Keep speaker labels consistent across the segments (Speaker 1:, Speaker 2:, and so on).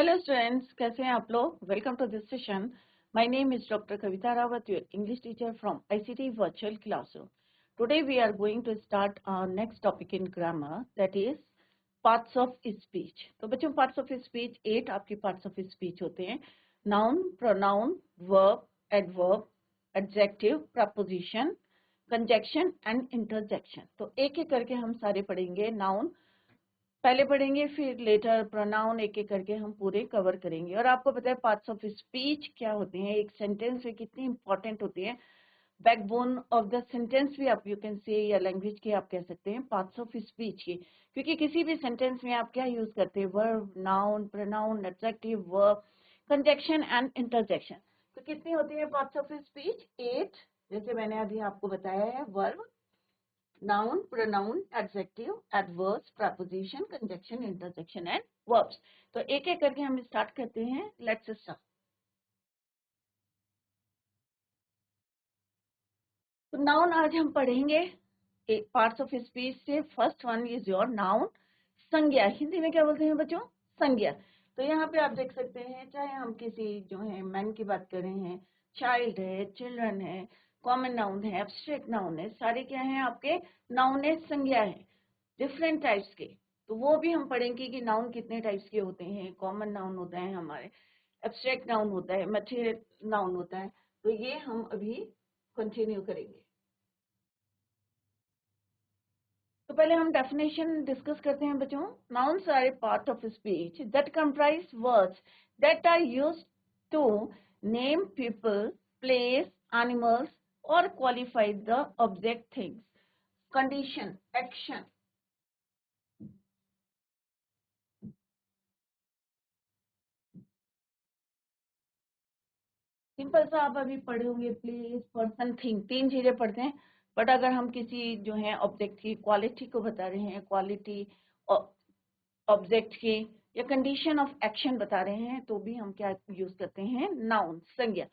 Speaker 1: Hello students, कैसे हैं आप लोग? Welcome to this session. My name is doctor Kavita Rawat, your English teacher from ICT virtual classroom. Today we are going to start our next topic in grammar, that is parts of speech. तो बच्चों, parts of speech 8 आपके parts of speech होते हैं। Noun, pronoun, verb, adverb, adjective, preposition, conjunction and interjection. तो एक एक करके हम सारे पढ़ेंगे। नाउन पहले पढ़ेंगे, फिर लेटर प्रोनाउन एक एक करके हम पूरे कवर करेंगे। और आपको पता है पार्ट्स ऑफ स्पीच क्या होते हैं, एक सेंटेंस में कितनी इंपॉर्टेंट होती है। बैकबोन ऑफ द सेंटेंस भी आप यू कैन से, या लैंग्वेज के आप कह सकते हैं पार्ट्स ऑफ स्पीच के, क्योंकि किसी भी सेंटेंस में आप क्या यूज करते हैं, verb, noun, pronoun, adjective, verb, conjunction and interjection. तो कितनी होती है पार्ट्स ऑफ स्पीच? 8। जैसे मैंने अभी आपको बताया है, verb, noun, pronoun, adjective, adverbs, preposition, conjunction, interjection and verbs। तो एक एक करके हम स्टार्ट करते हैं। Let's start. तो नाउन आज हम पढ़ेंगे एक पार्ट्स ऑफ स्पीच से। First one is your noun, संज्ञा। हिंदी में क्या बोलते हैं बच्चों? संज्ञा। तो यहाँ पे आप देख सकते हैं, चाहे हम किसी जो है मैन की बात कर रहे हैं, चाइल्ड है, चिल्ड्रन है, कॉमन नाउन है, एब्स्ट्रैक्ट नाउन है, सारे क्या हैं आपके? नाउन है, संज्ञा है, डिफरेंट टाइप्स के। तो वो भी हम पढ़ेंगे कि नाउन कितने टाइप्स के होते हैं। कॉमन नाउन होता है हमारे, एब्स्ट्रैक्ट नाउन होता है, मैटेरियल नाउन होता है। तो ये हम अभी कंटिन्यू करेंगे। तो पहले हम डेफिनेशन डिस्कस करते हैं बच्चों। Nouns are a part of speech that comprise words that are used to name people, place, animals और qualify the object, things, condition, action. Simple सा आप अभी पढ़े होंगे, प्लेस, पर्सन, थिंग, 3 चीजें पढ़ते हैं। बट अगर हम किसी जो है ऑब्जेक्ट की क्वालिटी को बता रहे हैं, क्वालिटी ऑब्जेक्ट की, या कंडीशन ऑफ एक्शन बता रहे हैं, तो भी हम क्या यूज करते हैं? नाउन, संज्ञा।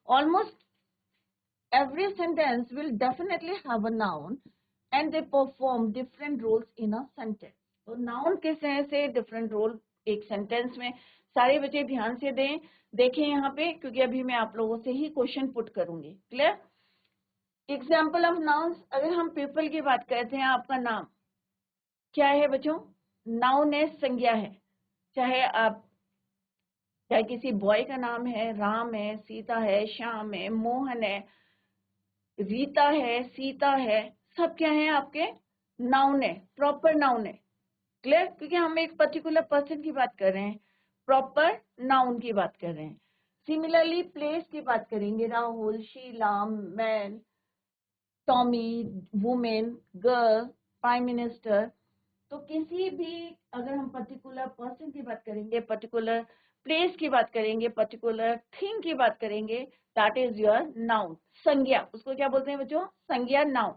Speaker 1: Almost every sentence will definitely have a noun and they perform different roles in a sentence। तो नाउन किस तरह से डिफरेंट रोल एक सेंटेंस में। सारे बच्चे ध्यान से देखें यहाँ पे, क्योंकि अभी मैं आप लोगों से ही क्वेश्चन पुट करूंगी। क्लियर? एग्जाम्पल ऑफ नाउन्स, अगर हम पीपल की बात करते हैं, आपका नाम क्या है बच्चों? नाउन है, संज्ञा है। चाहे किसी बॉय का नाम है, राम है, सीता है, श्याम है, मोहन है, रीता है, सीता है, सब क्या है आपके? नाउन है, प्रॉपर नाउन है। क्लियर? क्योंकि हम एक पर्टिकुलर पर्सन की बात कर रहे हैं, प्रॉपर नाउन की बात कर रहे हैं। सिमिलरली प्लेस की बात करेंगे, Rahul, Sheela, man, Tommy, women, girl, prime minister. तो किसी भी, अगर हम पर्टिकुलर पर्सन की बात करेंगे, पर्टिकुलर प्लेस की बात करेंगे, पर्टिकुलर थिंग की बात करेंगे, दैट इज योर नाउन, संज्ञा। उसको क्या बोलते हैं बच्चों? संज्ञा, नाउन।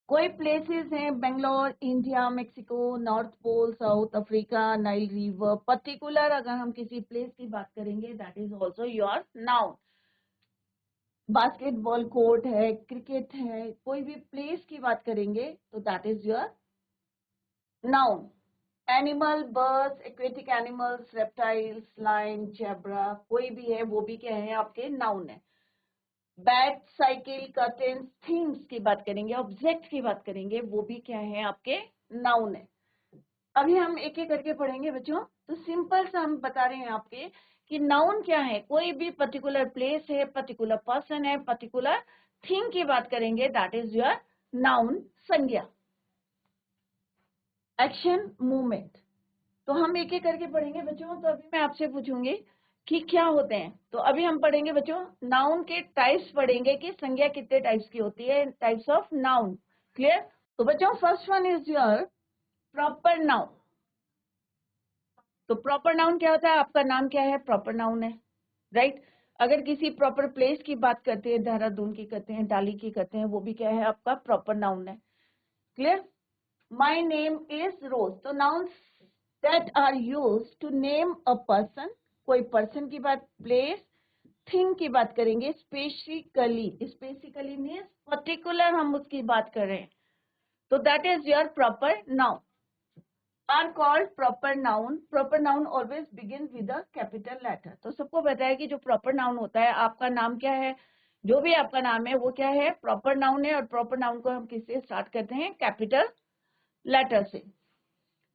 Speaker 1: कोई प्लेसेस हैं, Bangalore, India, Mexico, North Pole, South Africa, Nile river. Particular अगर हम किसी प्लेस की बात करेंगे, that is also your noun. Basketball court है, क्रिकेट है, कोई भी प्लेस की बात करेंगे तो that is your noun. Animal, birds, aquatic animals, reptiles, lion, zebra, कोई भी है, वो भी क्या है? आपके नाउन है। बैट, साइकिल, कर्टेन्स, थिंग्स की बात करेंगे, ऑब्जेक्ट की बात करेंगे, वो भी क्या है? आपके नाउन है। अभी हम एक एक करके पढ़ेंगे बच्चों। तो सिंपल सा हम बता रहे हैं आपके कि नाउन क्या है। कोई भी पर्टिकुलर प्लेस है, पर्टिकुलर पर्सन है, पर्टिकुलर थिंग की बात करेंगे, दैट इज योर नाउन, संज्ञा। Action, movement. तो हम एक एक करके पढ़ेंगे बच्चों। तो अभी मैं आपसे पूछूंगी कि क्या होते हैं। तो अभी हम पढ़ेंगे बच्चों, नाउन के टाइप्स पढ़ेंगे कि संज्ञा कितने टाइप्स की होती है, टाइप्स ऑफ नाउन। क्लियर? तो बच्चों, first one is your proper noun. तो प्रॉपर नाउन क्या होता है? आपका नाम क्या है? प्रॉपर नाउन है, राइट? अगर किसी प्रॉपर प्लेस की बात करते हैं, देहरादून की करते हैं, डाली की करते हैं, वो भी क्या है? आपका प्रॉपर नाउन है। Clear? My name is rose. तो noun that are used to name a person, कोई पर्सन की बात, प्लेस, थिंग की बात करेंगे, स्पेसिकली मीन्स पर्टिकुलर हम उसकी बात कर रहे हैं, तो that is your proper noun. Are called proper noun. Proper noun always begin with a capital letter. तो सबको पता है कि जो प्रॉपर नाउन होता है, आपका नाम क्या है, जो भी आपका नाम है वो क्या है, प्रॉपर नाउन है. और प्रॉपर नाउन को हम किससे स्टार्ट करते हैं, कैपिटल लेटर से.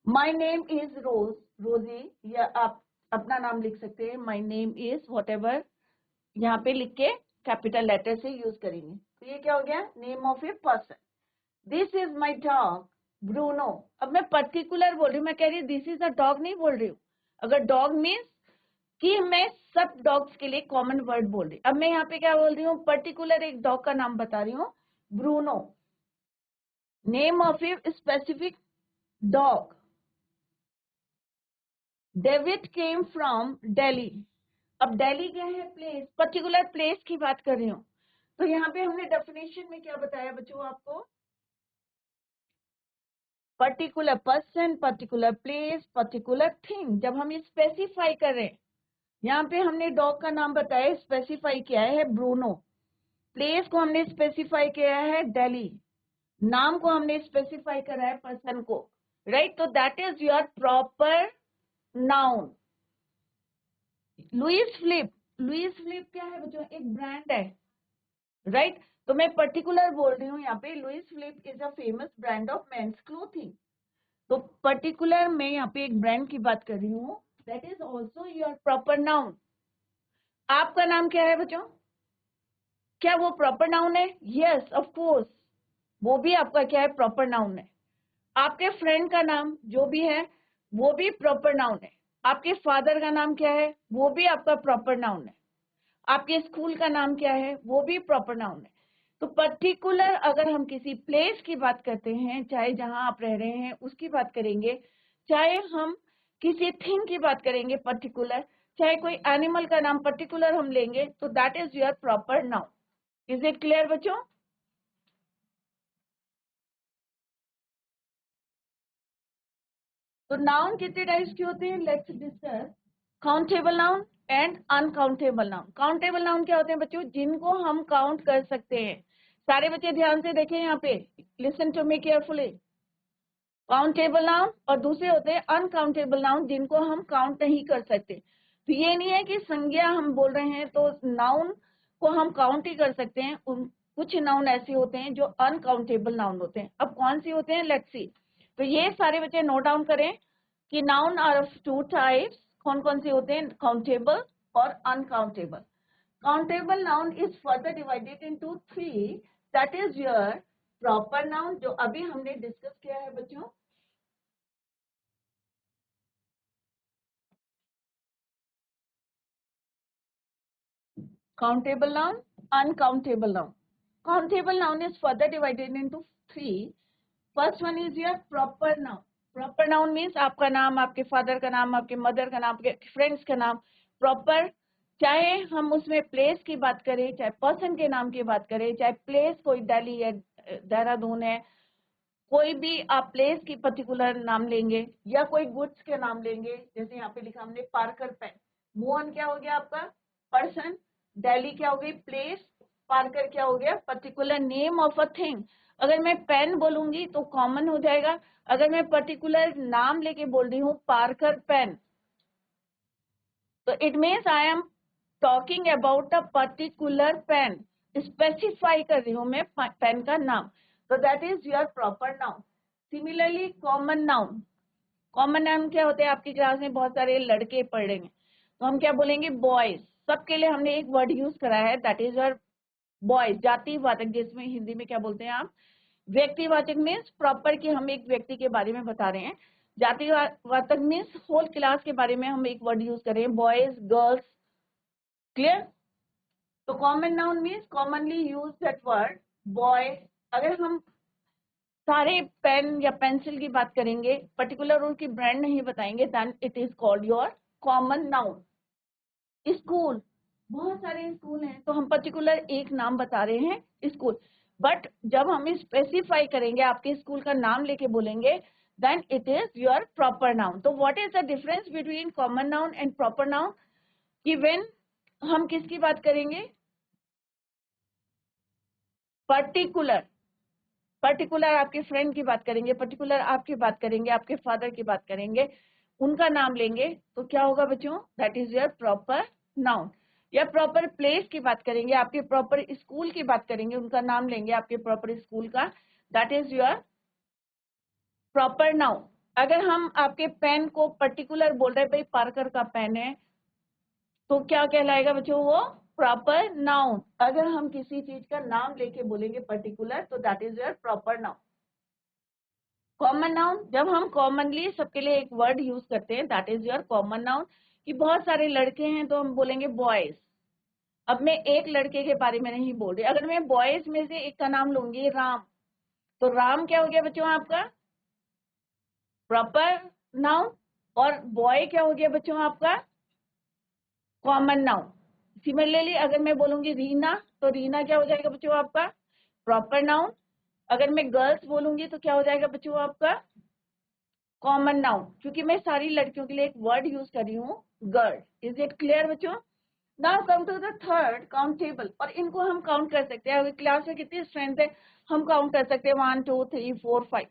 Speaker 1: माई नेम इज रोज, रोजी, या आप अपना नाम लिख सकते हैं. My name is what ever, यहाँ पे लिख के कैपिटल लेटर से यूज करेंगे. तो ये क्या हो गया, name of a person. This is my dog Bruno. अब मैं पर्टिकुलर बोल रही हूँ, मैं कह रही हूँ दिस इज अ डॉग नहीं बोल रही हूँ. अगर डॉग मीन्स कि मैं सब डॉग्स के लिए कॉमन वर्ड बोल रही हूँ. अब मैं यहाँ पे क्या बोल रही हूँ, पर्टिकुलर एक डॉग का नाम बता रही हूँ, Bruno. Name of a specific dog. David came from Delhi. अब दिल्ली क्या है, प्लेस, पर्टिकुलर प्लेस की बात कर रही हूँ. तो यहाँ पे हमने डेफिनेशन में क्या बताया बच्चों आपको, particular person, particular place, particular thing. जब हम स्पेसिफाई कर रहे हैं, यहाँ पे हमने डॉग का नाम बताया, स्पेसिफाई किया है ब्रूनो. प्लेस को हमने स्पेसिफाई किया है दिल्ली. नाम को हमने स्पेसिफाई करा है पर्सन को, राइट. तो that is your proper noun. Louis Philippe, Louis Philippe क्या है बच्चों, एक ब्रांड है, राइट. तो मैं पर्टिकुलर बोल रही हूँ यहाँ पे, Louis Philippe is a famous brand of men's clothing. तो पर्टिकुलर मैं यहाँ पे एक ब्रांड की बात कर रही हूँ, that is also your proper noun. आपका नाम क्या है बच्चों, क्या वो प्रॉपर नाउन है, यस ऑफ कोर्स, वो भी आपका क्या है, प्रॉपर नाउन है. आपके फ्रेंड का नाम जो भी है वो भी प्रॉपर नाउन है. आपके फादर का नाम क्या है, वो भी आपका प्रॉपर नाउन है. आपके स्कूल का नाम क्या है, वो भी प्रॉपर नाउन है. तो पर्टिकुलर अगर हम किसी प्लेस की बात करते हैं, चाहे जहां आप रह रहे हैं उसकी बात करेंगे, चाहे हम किसी थिंग की बात करेंगे पर्टिकुलर, चाहे कोई एनिमल का नाम पर्टिकुलर हम लेंगे, तो that is your proper noun. Is it clear बच्चों. तो नाउन कितने टाइप्स के होते हैं, let's discuss. Countable noun and uncountable noun. Countable noun क्या होते हैं बच्चों, जिनको हम काउंट कर सकते हैं. सारे बच्चे ध्यान से देखें यहाँ पे, listen to me carefully. Countable noun और दूसरे होते हैं अनकाउंटेबल नाउन, जिनको हम काउंट नहीं कर सकते. तो ये नहीं है कि संज्ञा हम बोल रहे हैं तो नाउन को हम काउंट ही कर सकते हैं. उन कुछ नाउन ऐसे होते हैं जो अनकाउंटेबल नाउन होते हैं. अब कौन सी होते हैं, लेट्स सी. तो ये सारे बच्चे नोट डाउन करें कि noun are of two types. कौन कौन से होते हैं, काउंटेबल और uncountable. Countable noun is further divided into three. That is your proper noun, जो अभी हमने डिस्कस किया है बच्चों. Countable noun, uncountable noun. Countable noun is further divided into three. First one is your proper noun. Proper noun means आपका नाम, आपके father का नाम, आपके मदर का नाम, आपके फ्रेंड्स का नाम. प्रॉपर, चाहे हम उसमें प्लेस की बात करें, चाहे पर्सन के नाम की बात करें, चाहे प्लेस कोई दिल्ली है, देहरादून है, कोई भी आप प्लेस की पर्टिकुलर नाम लेंगे, या कोई गुड्स के नाम लेंगे. जैसे यहाँ पे लिखा हमने पार्कर पेन. मोहन क्या हो गया आपका, पर्सन. दिल्ली क्या हो गई, प्लेस. पार्कर क्या हो गया, particular name of a thing. अगर मैं पेन बोलूंगी तो कॉमन हो जाएगा. अगर मैं पर्टिकुलर नाम लेके बोल रही हूँ पार्कर पेन, तो it means I am talking about a particular pen. Specify कर रही हूँ मैं पेन का नाम. तो that is your proper noun. Similarly common noun. Common noun क्या होते हैं, आपकी क्लास में बहुत सारे लड़के पढ़ रहे हैं, तो हम क्या बोलेंगे, बॉयज. सबके लिए हमने एक वर्ड यूज करा है, दैट इज योर बॉयज. जातिवाचक, जिसमें हिंदी में क्या बोलते हैं आप, व्यक्तिवाचक मीन्स प्रॉपर कि हम एक व्यक्ति के बारे में बता रहे हैं. जातिवाचक मीन्स होल क्लास के बारे में हम एक वर्ड यूज कर रहे हैं, बॉयज, गर्ल्स. क्लियर. तो common noun means commonly use that word boy. अगर हम सारे पेन या पेंसिल की बात करेंगे, पर्टिकुलर उनकी ब्रांड नहीं बताएंगे, then it is called your common noun. School, बहुत सारे स्कूल हैं, तो हम पर्टिकुलर एक नाम बता रहे हैं, स्कूल. बट जब हम स्पेसिफाई करेंगे, आपके स्कूल का नाम लेके बोलेंगे, then it is your proper noun. तो what is the difference between common noun and proper noun, कि व्हेन हम किसकी बात करेंगे, पर्टिकुलर. पर्टिकुलर आपके फ्रेंड की बात करेंगे, पर्टिकुलर आपकी बात करेंगे, आपके फादर की बात करेंगे, उनका नाम लेंगे तो क्या होगा बच्चों, that is your proper noun. या प्रॉपर प्लेस की बात करेंगे, आपके प्रॉपर स्कूल की बात करेंगे, उनका नाम लेंगे आपके प्रॉपर स्कूल का, that is your proper noun. अगर हम आपके पेन को पर्टिकुलर बोल रहे हैं, भाई पार्कर का पेन है, तो क्या कहलाएगा बच्चों, वो प्रॉपर नाउन। अगर हम किसी चीज का नाम लेके बोलेंगे पर्टिकुलर, तो that is your proper noun. Common noun, जब हम कॉमनली सबके लिए एक वर्ड यूज करते हैं, that is your common noun. कि बहुत सारे लड़के हैं तो हम बोलेंगे बॉयज। अब मैं एक लड़के के बारे में नहीं बोल रही, अगर मैं बॉयज में से एक का नाम लूंगी राम, तो राम क्या हो गया बच्चों आपका प्रॉपर नाउन, और बॉय क्या हो गया बच्चों आपका कॉमन नाउन। सिमिलरली अगर मैं बोलूंगी रीना, तो रीना क्या हो जाएगा बच्चों आपका प्रॉपर नाउन। अगर मैं गर्ल्स बोलूंगी तो क्या हो जाएगा बच्चों आपका कॉमन नाउन, क्योंकि मैं सारी लड़कियों के लिए एक वर्ड यूज कर रही हूँ गर्ल। इज इट क्लियर बच्चों? Now come to the third countable, और इनको हम काउंट कर सकते हैं। अगर क्लास में कितनी स्ट्रेंथ है हम काउंट कर सकते हैं 1 2 3 4 5।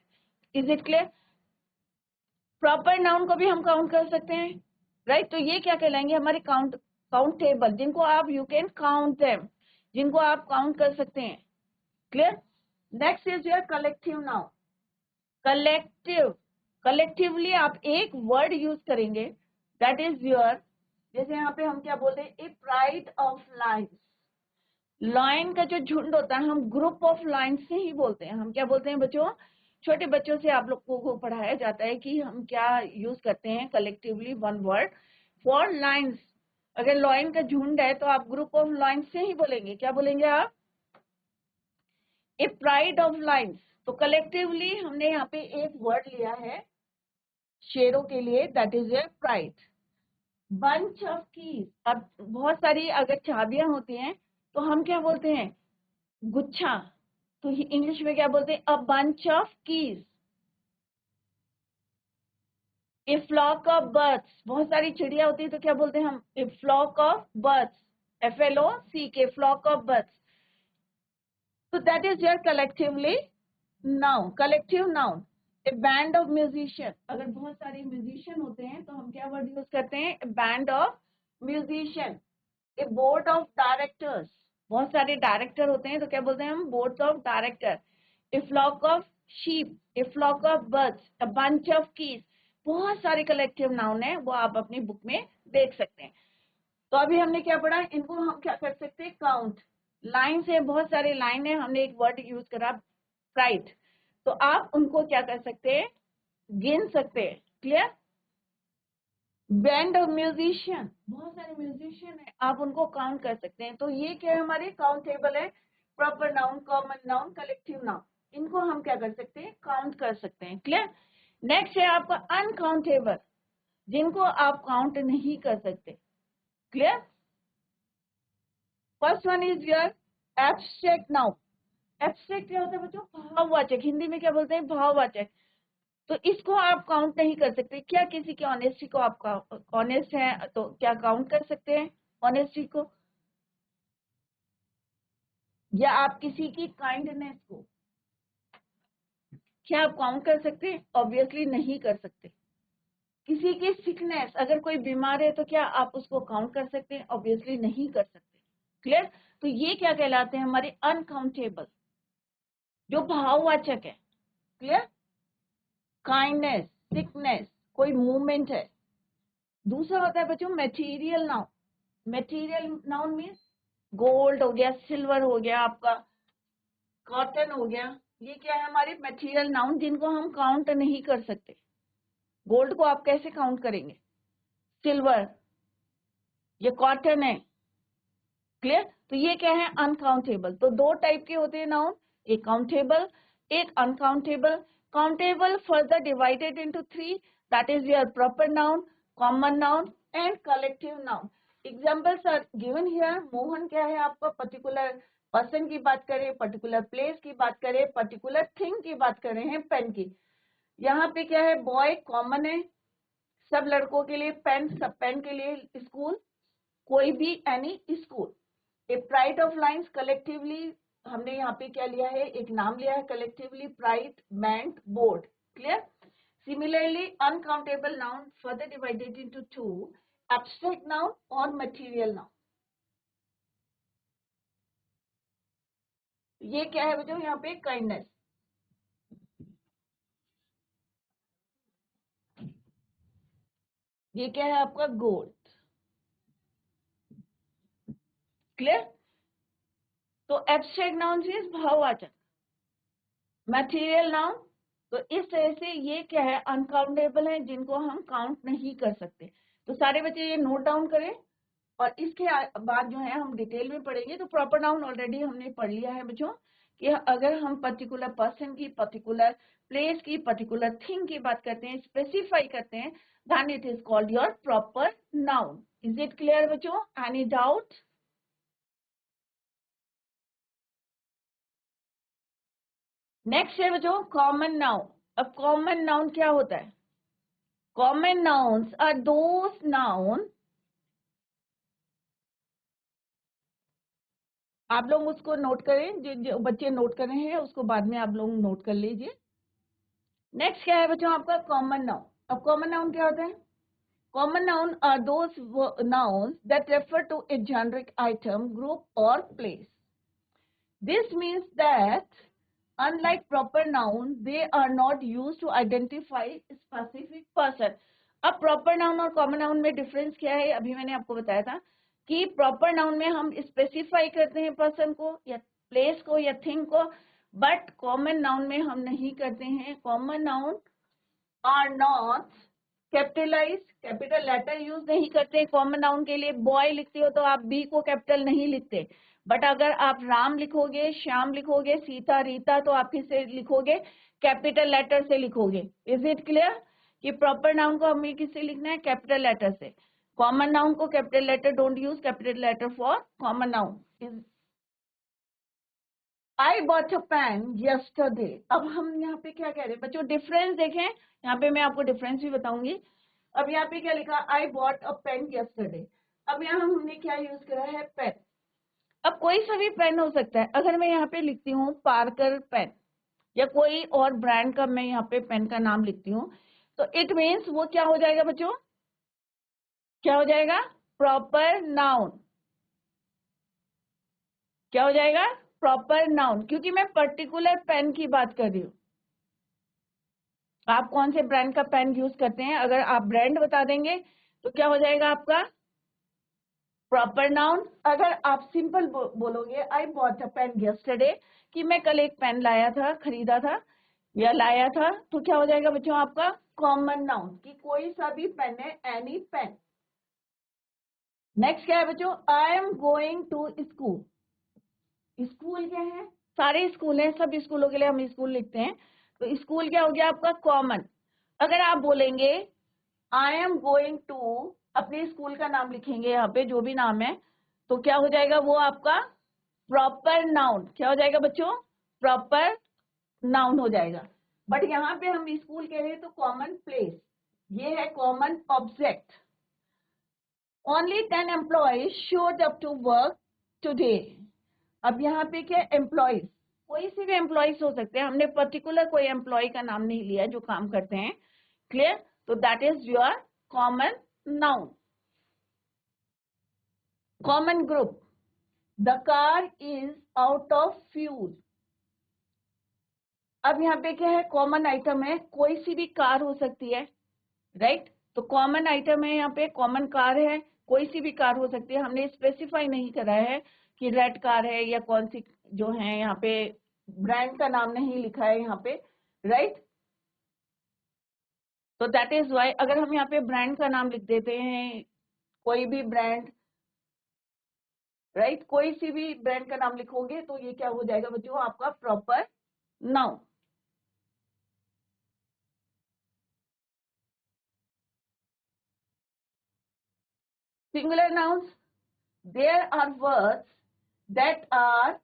Speaker 1: Is it clear? Proper noun को भी हम काउंट कर सकते हैं, राइट? तो ये क्या कहलाएंगे हमारे काउंटेबल, जिनको आप यू कैन काउंट देम, जिनको आप काउंट कर सकते हैं। Clear? Next is your collective noun. Collective, collectively आप एक वर्ड यूज करेंगे, दैट इज योर, जैसे यहाँ पे हम क्या बोलते हैं, ए प्राइड ऑफ लाइन्स। लाइन का जो झुंड होता है हम ग्रुप ऑफ लाइन से ही बोलते हैं। हम क्या बोलते हैं बच्चों, छोटे बच्चों से आप लोगों को पढ़ाया जाता है कि हम क्या यूज करते हैं collectively one word for lines. अगर लाइन का झुंड है तो आप ग्रुप ऑफ लाइन से ही बोलेंगे, क्या बोलेंगे आप, ए प्राइड ऑफ लाइन्स। तो कलेक्टिवली हमने यहाँ पे एक वर्ड लिया है शेरों के लिए, that is a pride. Bunch of keys, अब बहुत सारी अगर चाबियां होती हैं तो हम क्या बोलते हैं, गुच्छा। तो इंग्लिश में क्या बोलते हैं, a bunch of keys. A flock of birds, बहुत सारी चिड़िया होती है तो क्या बोलते हैं हम, a flock of birds, FLOCK, flock of birds. तो that is your collectively noun, collective noun. A band of musician, अगर बहुत सारे म्यूजिशियन होते हैं तो हम क्या वर्ड यूज करते हैं, band of musician. A board of directors, बहुत सारे डायरेक्टर होते हैं तो क्या बोलते हैं हम, board of director. A flock of sheep, a flock of birds, a bunch of keys. बहुत सारे कलेक्टिव नाउन है, वो आप अपनी बुक में देख सकते हैं। तो अभी हमने क्या पढ़ा, इनको हम क्या कर सकते हैं, काउंट। लाइन से बहुत सारे लाइन है, हमने एक वर्ड यूज करा प्राइड, तो आप उनको क्या कर सकते हैं, गिन सकते हैं। क्लियर? बैंड ऑफ म्यूजिशियन, बहुत सारे म्यूजिशियन है, आप उनको काउंट कर सकते हैं। तो ये क्या है, हमारे काउंटेबल है, proper noun, common noun, collective noun, इनको हम क्या कर सकते हैं, काउंट कर सकते हैं। क्लियर? नेक्स्ट है आपका अनकाउंटेबल, जिनको आप काउंट नहीं कर सकते। Clear? First one is your abstract noun. Abstract क्या होता है बच्चों, भाववाचक, हिंदी में क्या बोलते हैं, भाववाचक। तो इसको आप काउंट नहीं कर सकते। क्या किसी की ऑनेस्टी को आप ऑनेस्ट है तो क्या काउंट कर सकते हैं ऑनेस्टी को, या आप किसी की काइंडनेस को क्या आप काउंट कर सकते हैं, ऑब्वियसली नहीं कर सकते। किसी की सिकनेस, अगर कोई बीमार है तो क्या आप उसको काउंट कर सकते हैं, ऑब्वियसली नहीं कर सकते। क्लियर? तो ये क्या कहलाते हैं, हमारे अनकाउंटेबल, जो भाववाचक है। क्लियर? काइंडनेस, सिकनेस, कोई मूवमेंट है। दूसरा होता है बच्चों material noun. Material noun means gold हो गया, सिल्वर हो गया, आपका कॉटन हो गया, ये क्या है हमारे मेटीरियल नाउन, जिनको हम काउंट नहीं कर सकते। गोल्ड को आप कैसे काउंट करेंगे, सिल्वर, ये कॉटन है। क्लियर? तो ये क्या है, अनकाउंटेबल। तो दो टाइप के होते हैं नाउन, एक काउंटेबल, एक uncountable. Countable further divided into 3, that is your proper noun, common noun and collective noun. Examples are given here. Mohan क्या है आपका, पर्टिकुलर पर्सन की बात करें, पर्टिकुलर प्लेस की बात करें, पर्टिकुलर थिंग की बात कर रहे हैं, पेन की। यहाँ पे क्या है, बॉय कॉमन है, सब लड़कों के लिए पेन, सब पेन के लिए स्कूल, कोई भी any school. A pride of lines collectively हमने यहाँ पे क्या लिया है, एक नाम लिया है collectively, pride, bank, board. Clear? Similarly, uncountable noun further divided into two: abstract noun और material noun. ये क्या है बच्चों, यहाँ पे काइंडनेस. ये क्या है आपका, गोल्ड. क्लियर? तो एब्स्ट्रैक्ट नाउन इज भाववाचक. मटेरियल नाउन, तो इस तरह से ये क्या है, अनकाउंटेबल है, जिनको हम काउंट नहीं कर सकते. तो सारे बच्चे ये नोट डाउन करें, और इसके बाद जो है हम डिटेल में पढ़ेंगे. तो प्रॉपर नाउन ऑलरेडी हमने पढ़ लिया है बच्चों, कि अगर हम पर्टिकुलर पर्सन की, पर्टिकुलर प्लेस की, पर्टिकुलर थिंग की बात करते हैं, स्पेसिफाई करते हैं, then it is called your proper noun. Is it clear बच्चों? Any doubt? नेक्स्ट है बच्चों कॉमन नाउन. अब कॉमन नाउन क्या होता है? Common nouns are those noun, आप लोग उसको नोट करें, जो बच्चे नोट कर रहे हैं उसको बाद में आप लोग नोट कर लीजिए. नेक्स्ट क्या है बच्चों आपका, कॉमन नाउन. अब कॉमन नाउन क्या होता है? Common noun are those nouns that refer to a generic item, group और place. This means that unlike proper noun they are not used to identify specific person. अब proper noun और common noun में difference क्या है, अभी मैंने आपको बताया था कि proper noun में हम specify करते हैं person को या place को या thing को, but common noun में हम नहीं करते हैं. common noun are not capitalized, capital letter use नहीं करते. common noun के लिए boy लिखते हो तो आप b को capital नहीं लिखते, बट अगर आप राम लिखोगे, श्याम लिखोगे, सीता, रीता, तो आप किससे लिखोगे, कैपिटल लेटर से लिखोगे. इज इट क्लियर कि प्रॉपर नाउन को हमें किससे लिखना है, कैपिटल लेटर से. कॉमन नाउन को capital letter, don't use capital letter for common noun. I bought a pen yesterday. अब हम यहाँ पे क्या कह रहे हैं बच्चों, डिफरेंस देखें. यहाँ पे मैं आपको डिफरेंस भी बताऊंगी. अब यहाँ पे क्या लिखा, I bought a pen yesterday. अब यहाँ हमने क्या यूज करा है, पेन. अब कोई सा भी पेन हो सकता है. अगर मैं यहाँ पे लिखती हूँ पार्कर पेन, या कोई और ब्रांड का मैं यहाँ पे पेन का नाम लिखती हूँ, तो इट मीन्स वो क्या हो जाएगा बच्चों, क्या हो जाएगा, प्रॉपर नाउन. क्या हो जाएगा, प्रॉपर नाउन, क्योंकि मैं पर्टिकुलर पेन की बात कर रही हूँ. आप कौन से ब्रांड का पेन यूज करते हैं, अगर आप ब्रांड बता देंगे तो क्या हो जाएगा आपका, प्रॉपर नाउन. अगर आप सिंपल बोलोगे I bought a pen yesterday, कि मैं कल एक पेन लाया था, खरीदा था या लाया था, तो क्या हो जाएगा बच्चों आपका, कॉमन नाउन, कि कोई सा भी पेन है, एनी पेन. नेक्स्ट क्या है बच्चों, I am going to school. School क्या है, सारे स्कूल हैं, सब स्कूलों के लिए हम स्कूल लिखते हैं. तो स्कूल क्या हो गया आपका, कॉमन. अगर आप बोलेंगे आई एम गोइंग टू, अपने स्कूल का नाम लिखेंगे यहाँ पे, जो भी नाम है, तो क्या हो जाएगा वो आपका प्रॉपर नाउन. क्या हो जाएगा बच्चों, प्रॉपर नाउन हो जाएगा. बट यहाँ पे हम स्कूल कह रहे हैं तो कॉमन प्लेस, ये है common object. Only 10 employees showed up to work today. अब यहाँ पे क्या, एम्प्लॉयज, कोई से भी एम्प्लॉयज हो सकते हैं, हमने पर्टिकुलर कोई एम्प्लॉय का नाम नहीं लिया जो काम करते हैं. क्लियर? तो that is your common noun. Common group, the car is out of fuel. अब यहाँ पे क्या है, कॉमन आइटम है, कोई सी भी कार हो सकती है, राइट. तो कॉमन आइटम है, यहाँ पे कॉमन कार है, कोई सी भी कार हो सकती है. हमने स्पेसिफाई नहीं करा है कि रेड कार है या कौन सी, जो है यहाँ पे ब्रांड का नाम नहीं लिखा है यहाँ पे, राइट. तो दैट इज वाई अगर हम यहाँ पे ब्रांड का नाम लिख देते हैं, कोई भी ब्रांड, राइट, कोई सी भी ब्रांड का नाम लिखोगे तो ये क्या हो जाएगा बच्चों, आपका proper noun. Singular nouns, there are words that are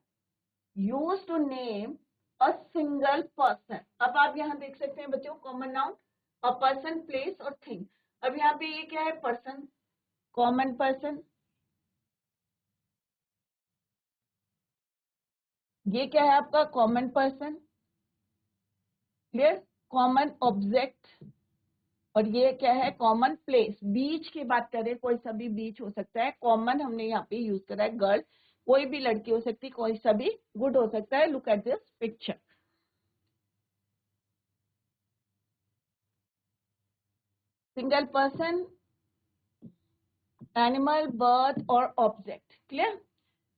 Speaker 1: used to name a single person. अब आप यहाँ देख सकते हैं बच्चों, common noun, a person, place और थिंग. अब यहाँ पे ये क्या है, पर्सन, कॉमन पर्सन. ये क्या है आपका common person, clear, common object, और ये क्या है कॉमन प्लेस। बीच की बात करें, कोई सा भी बीच हो सकता है। कॉमन हमने यहाँ पे यूज करा है, गर्ल, कोई भी लड़की हो सकती है, कोई सा भी गुड हो सकता है। Look at this picture, single person, animal, bird और object, clear.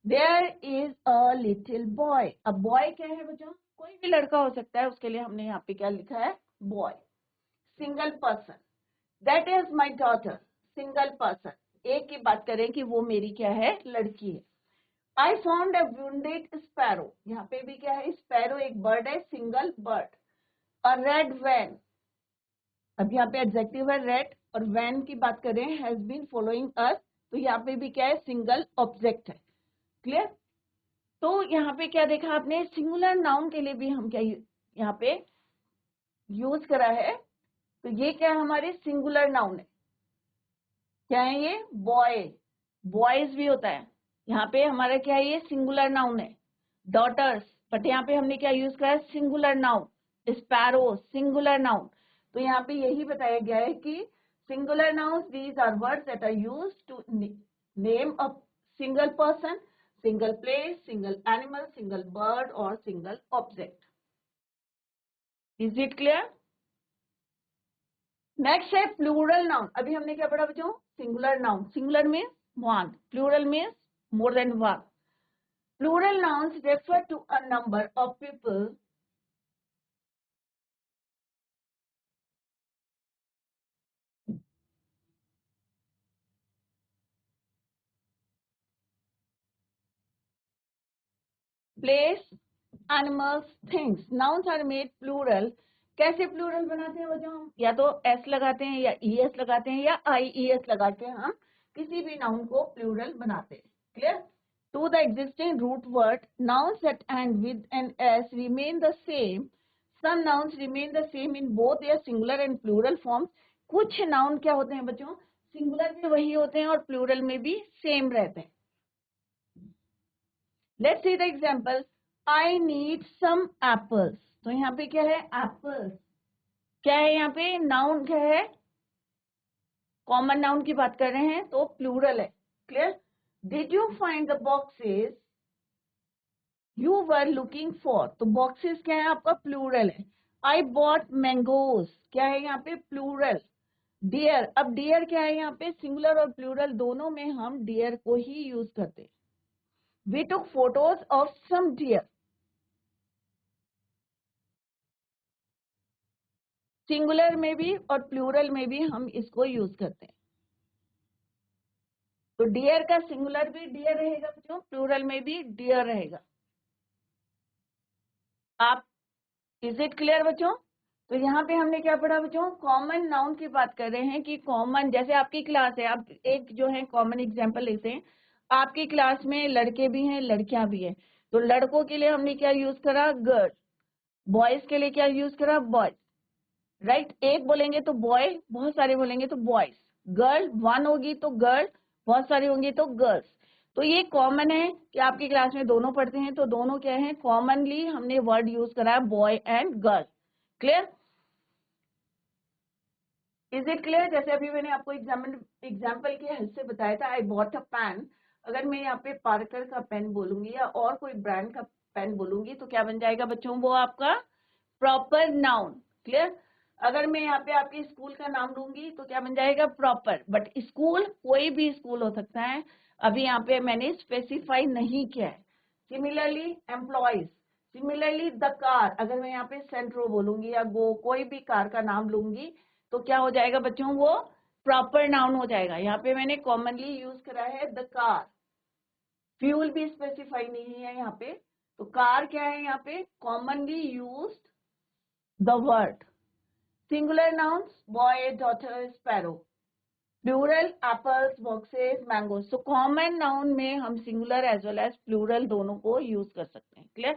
Speaker 1: There is a little boy. अब बॉय क्या है बच्चों, कोई भी लड़का हो सकता है, उसके लिए हमने यहाँ पे क्या लिखा है, boy. Single person, that is my daughter, single person. एक की बात करें कि वो मेरी क्या है, लड़की है। I found a wounded sparrow, यहाँ पे भी क्या है, स्पैरो एक बर्ड है, सिंगल बर्ड। अ रेड वैन, अब यहाँ पे एडजेक्टिव है रेड, और वैन की बात करें, हैज बीन फॉलोइंग अस, तो यहाँ पे भी क्या है, सिंगल ऑब्जेक्ट है, क्लियर। तो यहाँ पे क्या देखा आपने, सिंगुलर नाउन के लिए भी हम क्या यहाँ पे यूज करा है। तो ये क्या है, हमारे सिंगुलर नाउन है। क्या है ये, बॉय, बॉयज भी होता है। यहाँ पे हमारा क्या है, ये सिंगुलर नाउन है। डॉटर्स, बट यहाँ पे हमने क्या यूज करा है, singular noun. Sparrow singular noun. तो यहाँ पे यही बताया गया है कि singular nouns, these are words that are used to name a single person, single place, single animal, single bird और single object. Is it clear. Next है प्लूरल नाउन। अभी हमने क्या पढ़ा बच्चों, singular noun, singular means one, plural means more than one. Plural nouns refer to a number of people place, animals, things. Nouns are made plural. कैसे plural बनाते हैं बच्चों हम, या तो एस लगाते हैं या ई एस लगाते हैं या आई ई एस लगाते हैं, हम किसी भी नाउन को प्लूरल बनाते हैं, clear. To the existing root word, nouns that end with an s remain the same. Some nouns remain the same in both their singular and plural forms. कुछ noun क्या होते हैं बच्चों, सिंगुलर में वही होते हैं और प्लूरल में भी सेम रहते हैं। Let's see the example, I need some apples. तो यहाँ पे क्या है, एप्पल्स, क्या है यहाँ पे, नाउन क्या है, कॉमन नाउन की बात कर रहे हैं तो प्लूरल है, clear. Did you find the boxes you were looking for, तो बॉक्सेस क्या है आपका, प्लूरल है। आई बॉट मैंगोज, क्या है यहाँ पे, प्लूरल। डियर, अब डियर क्या है यहाँ पे, सिंगुलर और प्लूरल दोनों में हम डियर को ही यूज करते हैं। We took photos of some deer, singular में भी और प्लूरल में भी हम इसको यूज करते हैं। तो डियर का सिंगुलर भी डियर रहेगा बच्चों, प्लूरल में भी डियर रहेगा। आप, इज इट क्लियर बच्चों। तो यहाँ पे हमने क्या पढ़ा बच्चों, कॉमन नाउन की बात कर रहे हैं कि कॉमन, जैसे आपकी क्लास है, आप एक जो है कॉमन एग्जांपल लेते हैं, आपकी क्लास में लड़के भी हैं लड़कियां भी हैं, तो लड़कों के लिए हमने क्या यूज करा, गर्ल। बॉयज के लिए क्या यूज करा, बॉयज, राइट। एक बोलेंगे तो बॉय, बहुत सारे बोलेंगे तो बॉयज। गर्ल वन होगी तो गर्ल, बहुत सारी होंगी तो गर्ल्स। तो ये कॉमन है कि आपकी क्लास में दोनों पढ़ते हैं, तो दोनों क्या है, कॉमनली हमने वर्ड यूज करा है, boy and girl, clear. Is it clear. जैसे अभी मैंने आपको एग्जाम्पल के हेल्प से बताया था, आई बॉट अ पेन। अगर मैं यहाँ पे पार्कर का पेन बोलूंगी या और कोई ब्रांड का पेन बोलूंगी तो क्या बन जाएगा बच्चों, वो आपका प्रॉपर नाउन, क्लियर। अगर मैं यहाँ पे आपके स्कूल का नाम लूंगी तो क्या बन जाएगा, प्रॉपर। बट स्कूल कोई भी स्कूल हो सकता है, अभी यहाँ पे मैंने स्पेसिफाई नहीं किया है। Similarly employees, similarly the car, अगर मैं यहाँ पे सेंट्रो बोलूंगी या गो, कोई भी कार का नाम लूंगी तो क्या हो जाएगा बच्चों, वो प्रॉपर नाउन हो जाएगा। यहाँ पे मैंने कॉमनली यूज करा है द कार, फ्यूल भी स्पेसिफाई नहीं है यहाँ पे, तो कार क्या है यहाँ पे, commonly used the word. Singular nouns, boy, daughter, sparrow. Plural, apples, boxes, mangoes. So common noun में हम singular as well as plural दोनों को use कर सकते हैं, clear?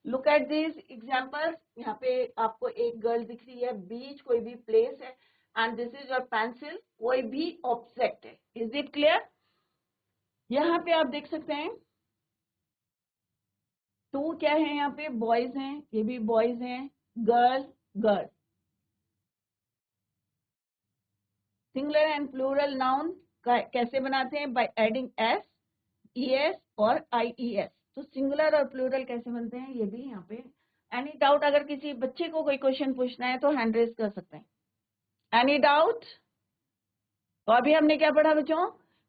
Speaker 1: Look at these examples. यहाँ पे आपको एक girl दिख रही है, बीच कोई भी place है, and this is your pencil, कोई भी object है. Is it clear? यहाँ पे आप देख सकते हैं टू क्या है यहाँ पे, बॉयज हैं, ये भी बॉयज हैं, girl girl. Singular and plural noun कैसे बनाते हैं, by adding S, E S और आई ई एस। तो सिंगुलर और प्लूरल कैसे बनते हैं ये भी यहाँ पे। एनी डाउट, अगर किसी बच्चे को कोई क्वेश्चन पूछना है तो हैंड रेज कर सकते हैं। Any doubt? तो अभी हमने क्या पढ़ा बच्चों,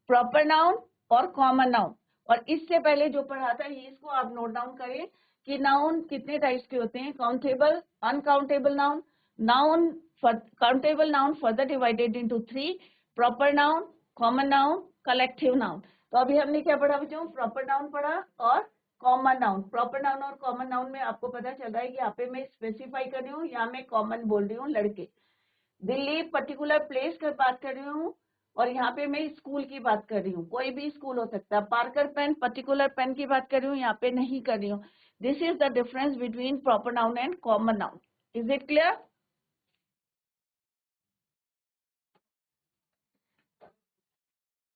Speaker 1: प्रॉपर नाउन और कॉमन नाउन। और इससे पहले जो पढ़ा था ये इसको आप नोट डाउन करें कि नाउन कितने टाइप्स के होते हैं, countable, uncountable noun, noun countable noun further divided into 3, proper noun, common noun, collective noun. तो अभी हमने क्या पढ़ा बच्चों, प्रॉपर नाउन पढ़ा और कॉमन नाउन। प्रॉपर नाउन और कॉमन नाउन में आपको पता चल रहा है कि यहाँ पे मैं स्पेसिफाई कर रही हूँ, यहाँ मैं कॉमन बोल रही हूँ, लड़के। दिल्ली पर्टिकुलर प्लेस की बात कर रही हूँ, और यहाँ पे मैं स्कूल की बात कर रही हूँ, कोई भी स्कूल हो सकता है। पार्कर पेन पर्टिकुलर पेन की बात कर रही हूँ, यहाँ पे नहीं कर रही हूँ। This is the difference between proper noun and common noun. Is it clear?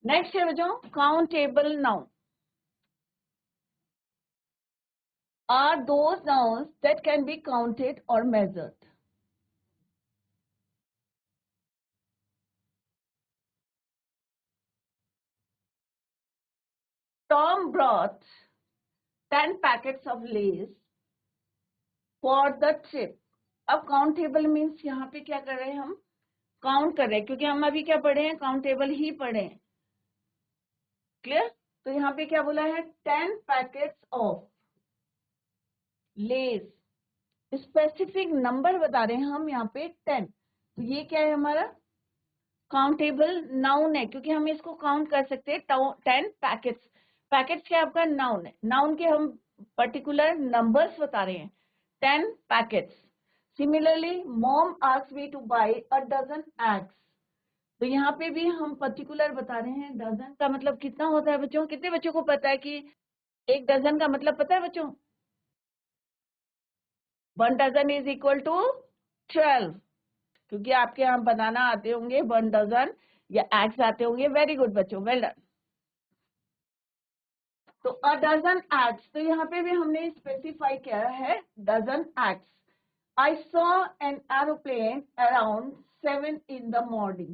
Speaker 1: Next है बच्चों countable noun. Are those nouns that can be counted और measured. Tom brought 10 packets of Lays for the trip. अब countable means यहाँ पे क्या कर रहे हैं, हम काउंट कर रहे हैं, क्योंकि हम अभी क्या पढ़े हैं, काउंटेबल ही पढ़े हैं। क्लियर? तो यहाँ पे क्या बोला है, 10 packets of less, specific number बता रहे हैं हम यहाँ पे 10। तो ये क्या है, हमारा काउंटेबल नाउन है, क्योंकि हम इसको काउंट कर सकते हैं। 10 पैकेट्स, पैकेट्स क्या आपका नाउन है, नाउन के हम पर्टिकुलर नंबर्स बता रहे हैं, 10 packets. Similarly mom asked me to buy a dozen eggs. तो यहाँ पे भी हम पर्टिकुलर बता रहे हैं, डजन का मतलब कितना होता है बच्चों, कितने बच्चों को पता है कि एक डजन का मतलब पता है बच्चों? 1 डजन इज इक्वल टू 12, क्योंकि आपके यहाँ बनाना आते होंगे 1 डजन या एग्स आते होंगे। वेरी गुड बच्चों, वेल डन। तो अ डजन एग्स, तो यहाँ पे भी हमने स्पेसिफाई किया है dozen eggs. I saw an aeroplane around 7 in the morning।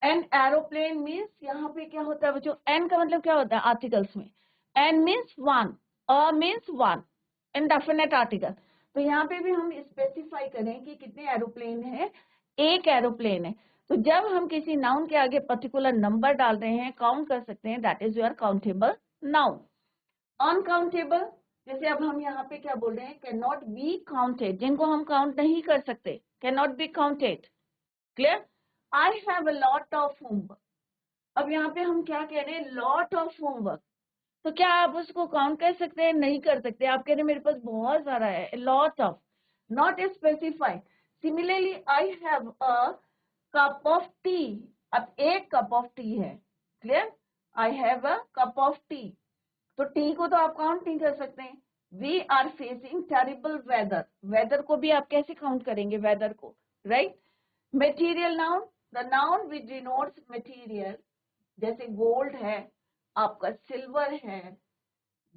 Speaker 1: An aeroplane means यहाँ पे क्या होता है बच्चों, एन का मतलब क्या होता है आर्टिकल्स में, an means 1, a means 1, indefinite article. तो यहाँ पे भी हम स्पेसिफाई करें कि कितने एरोप्लेन है, एक एरोप्लेन है। तो जब हम किसी नाउन के आगे पर्टिकुलर नंबर डाल रहे हैं, काउंट कर सकते हैं, that is your countable noun. Uncountable, जैसे अब हम यहाँ पे क्या बोल रहे हैं, कैन नॉट बी काउंटेड, जिनको हम काउंट नहीं कर सकते, can not be counted. Clear? I have a lot of homework. अब यहाँ पे हम क्या कह रहे हैं, लॉट ऑफ होमवर्क। तो क्या आप उसको काउंट कर सकते हैं? नहीं कर सकते। आप कह रहे हैं मेरे पास बहुत सारा है, lot of, not specify. Similarly I have a cup of tea. अब एक कप ऑफ टी है, clear? I have a cup of tea, तो टी को तो आप काउंट नहीं कर सकते हैं। We are facing terrible weather, weather को भी आप कैसे काउंट करेंगे, वेदर को, right? Material noun, the noun which denotes material, जैसे गोल्ड है, आपका सिल्वर है,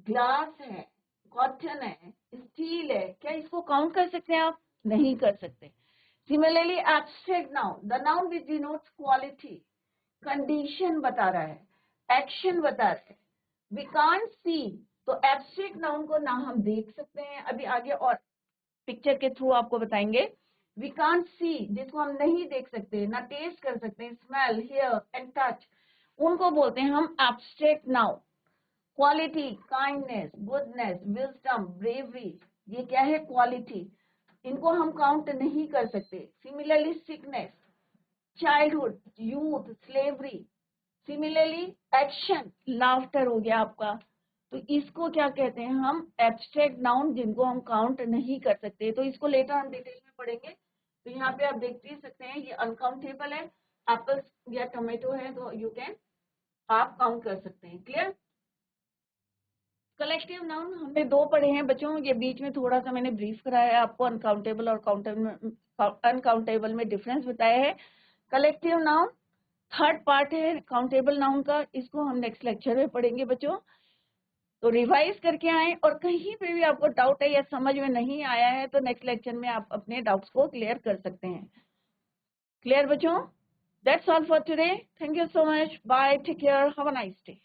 Speaker 1: ग्लास है, कॉटन है, स्टील है, क्या इसको काउंट कर सकते हैं आप? नहीं कर सकते। Similarly abstract noun, the noun which denotes quality, condition बता रहा है, एक्शन बता रहा है। वी कांट सी, तो एब्स्ट्रैक्ट नाउन को ना हम देख सकते हैं, अभी आगे और पिक्चर के थ्रू आपको बताएंगे। वी कांट सी, जिसको हम नहीं देख सकते, ना टेस्ट कर सकते, स्मेल, हियर एंड टच, उनको बोलते हैं हम abstract noun. Quality, kindness, goodness, wisdom, bravery, ये क्या है, क्वालिटी, इनको हम काउंट नहीं कर सकते। Similarly sickness, childhood, youth, slavery. Similarly action, laughter हो गया आपका। तो इसको क्या कहते हैं हम, एब्स्ट्रैक्ट नाउन, जिनको हम काउंट नहीं कर सकते। तो इसको लेटर हम डिटेल में पढ़ेंगे। तो यहाँ पे आप देख ही सकते हैं, ये अनकाउंटेबल है, एप्पल्स या टोमेटो है, तो यू कैन, आप काउंट कर सकते हैं। क्लियर? कलेक्टिव नाउन हमने 2 पढ़े हैं बच्चों, ये बीच में थोड़ा सा मैंने ब्रीफ कराया है आपको, अनकाउंटेबल और अनकाउंटेबल में डिफरेंस बताया है। कलेक्टिव नाउन थर्ड पार्ट है काउंटेबल नाउन का, इसको हम नेक्स्ट लेक्चर में पढ़ेंगे बच्चों। तो रिवाइज करके आए, और कहीं पे भी आपको डाउट है या समझ में नहीं आया है तो नेक्स्ट लेक्चर में आप अपने डाउट्स को क्लियर कर सकते हैं। क्लियर बच्चों? That's all for today. Thank you so much. Bye, take care, have a nice day.